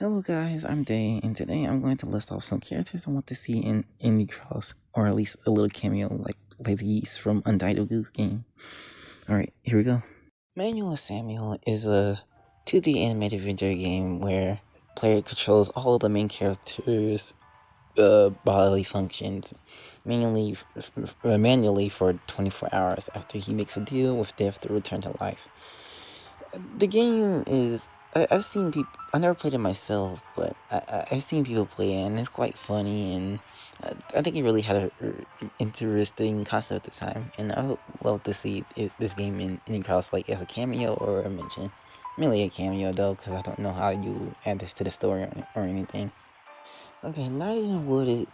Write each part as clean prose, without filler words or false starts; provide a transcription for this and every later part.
Hello guys, I'm Day, and today I'm going to list off some characters I want to see in Indie Cross, or at least a little cameo like the Yeast from Untitled Goose Game. Alright, here we go. Manual Samuel is a 2D animated video game where player controls all of the main characters' bodily functions manually for 24 hours after he makes a deal with death to return to life. The game is. I've seen people. I never played it myself, but I've seen people play it, and it's quite funny. And I think it really had a interesting concept at the time. And I would love to see this game in Cross like as a cameo or a mention. Mainly a cameo though, because I don't know how you add this to the story or anything. Okay, Night in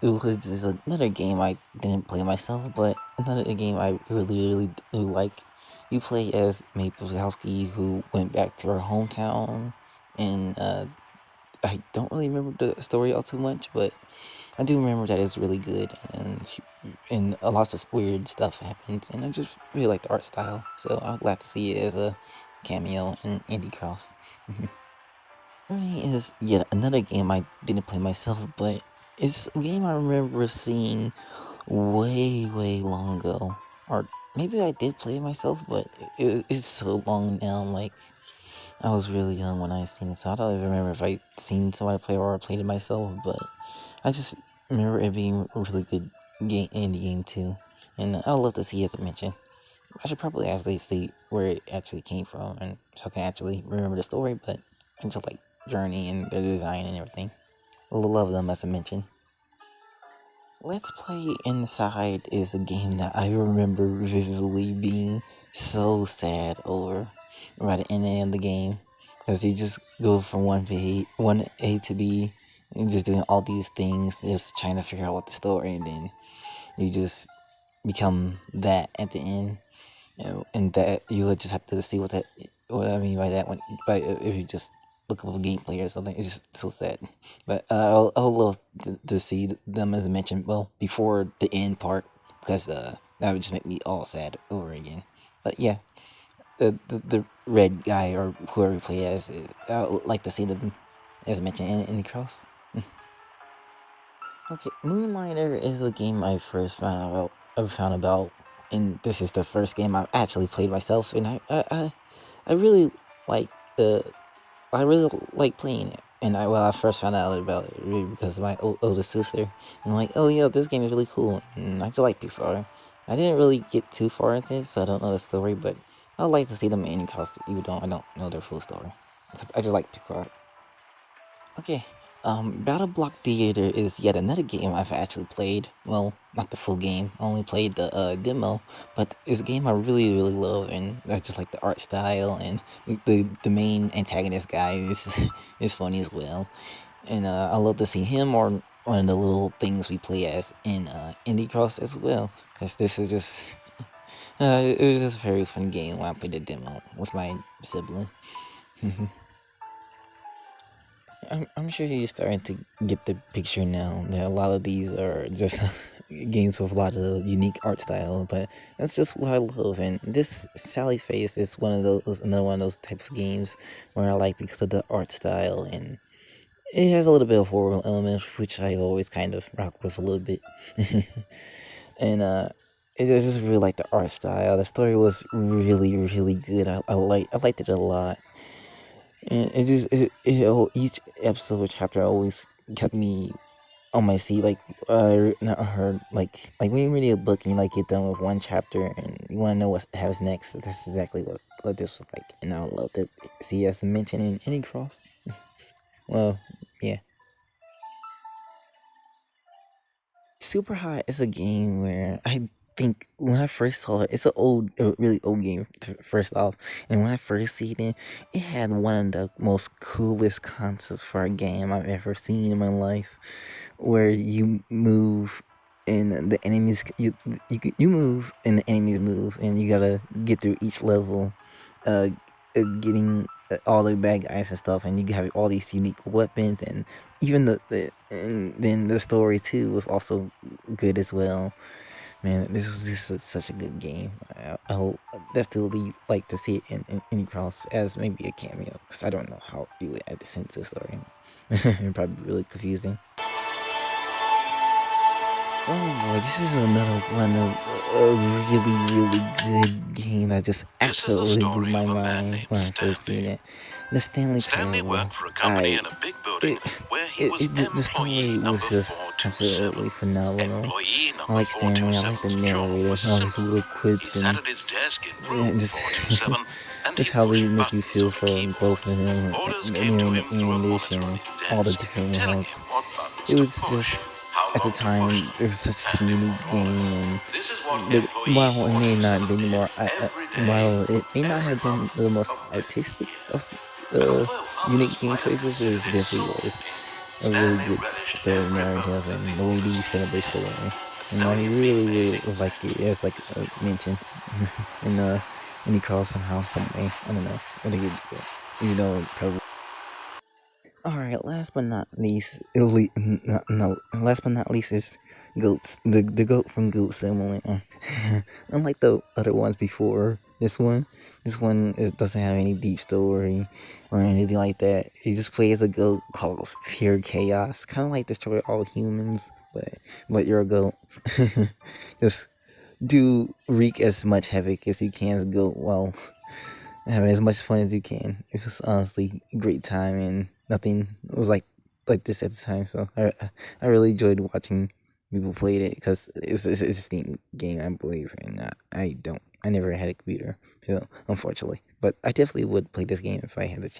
the Woods is another game I didn't play myself, but another game I really do like. You play as Mae Wazowski, who went back to her hometown, and I don't really remember the story all too much, but I do remember that it's really good, and a lot of weird stuff happens, and I just really like the art style, so I'm glad to see it as a cameo in Indie Cross. Journey is yet another game I didn't play myself, but it's a game I remember seeing way long ago. Or maybe I did play it myself, but it's so long now. Like, I was really young when I seen it, so I don't even remember if I seen somebody play or I played it myself, but I just remember it being a really good game in the game too. And I would love to see it as a mention. I should probably actually see where it actually came from, and so I can actually remember the story, but I just like Journey and the design and everything. Love them as I mentioned. Let's Play Inside is a game that I remember vividly being so sad over right at the end of the game, because you just go from one A to B, and just doing all these things, just trying to figure out what the story, and then you just become that at the end. And that you would just have to see what I mean by that if you just look up a gameplay or something. It's just so sad. But I'll love to see them as I mentioned. Well, before the end part, because that would just make me all sad over again. But yeah, the red guy or whoever you play as, I would like to see them as I mentioned in the cross. Okay, Moonlighter is a game I first found about, and this is the first game I've actually played myself, and I really like the, I really like playing it. And I first found out about it really because of my older sister, and I'm like, oh yeah, this game is really cool, and I just like Pixar. I didn't really get too far into it, so I don't know the story, but I'd like to see them in cast, even though I don't know their full story, because I just like Pixar. Okay, Battle Block Theater is yet another game I've actually played. Well, not the full game. I only played the demo, but it's a game I really love, and I just like the art style, and the main antagonist guy is is funny as well. And I love to see him or one of the little things we play as in Indie Cross as well, because this is just it was just a very fun game when I played the demo with my sibling. I'm sure you're starting to get the picture now that a lot of these are just games with a lot of unique art style, but that's just what I love. And this Sally Face is another one of those types of games where I like because of the art style, and it has a little bit of horror elements, which I always kind of rock with a little bit. And I just really like the art style. The story was really good. I liked it a lot. And each episode or chapter always kept me on my seat. Like not heard like when you read a book and you like get done with one chapter and you want to know what happens next. That's exactly what this was like, and I would love to see as mentioned in any cross. Well, yeah. Super Hot is a game where I think when I first saw it, it's a really old game first off, and when I first seen it, it had one of the most coolest concepts for a game I've ever seen in my life, where you move and the enemies you move and the enemies move, and you gotta get through each level, uh, getting all the bad guys and stuff, and you have all these unique weapons, and even and then the story too was also good as well. Man, this was just such a good game. I'll definitely like to see it in Cross as maybe a cameo, because I don't know how you would add this into the story. Probably really confusing. Oh boy, this is another one of a really good game that just This is the absolutely blew story my of a man mind named when I first seen Stanley. it. The Stanley Stanley Parable. worked for a company in a big building It, where he was the employee story was number just 427. absolutely phenomenal. Employee I number like Stanley. I like the 427's job narrator. was All his simple. little He quips sat and at his desk in room and just 427 and just he how they pushed make you buttons feel on the for keyboard. both of them Orders came to nearing the him through a monitor on rendition, his all the desk, different telling routes. him what buttons It to was push, just how at the long to push time them, it was such a and in unique what order. game, and This is what employee while it may not 427 be did more every day, while it may not every have been month, the most of every artistic year. of And although others unique game might have choices, it considered it definitely was soul-making, a really Stanley good relished story every moment narrative of the and the way orders they he set up the made. story. But And though I he really made like it. exactly As like mentioned in any cross somehow, some way. I don't know. I think it's good. Even though it probably. Alright, last but not least, last but not least is Goats, the goat from Goat Simulator. Unlike the other ones before this one it doesn't have any deep story or anything like that. You just play as a goat called Pure Chaos, kind of like destroy all humans, but you're a goat. Just do wreak as much havoc as you can as a goat while having as much fun as you can. It was honestly a great time, and nothing was like this at the time. So I really enjoyed watching people played it because it's a Steam game, I believe, and I never had a computer, so unfortunately, but I definitely would play this game if I had the chance.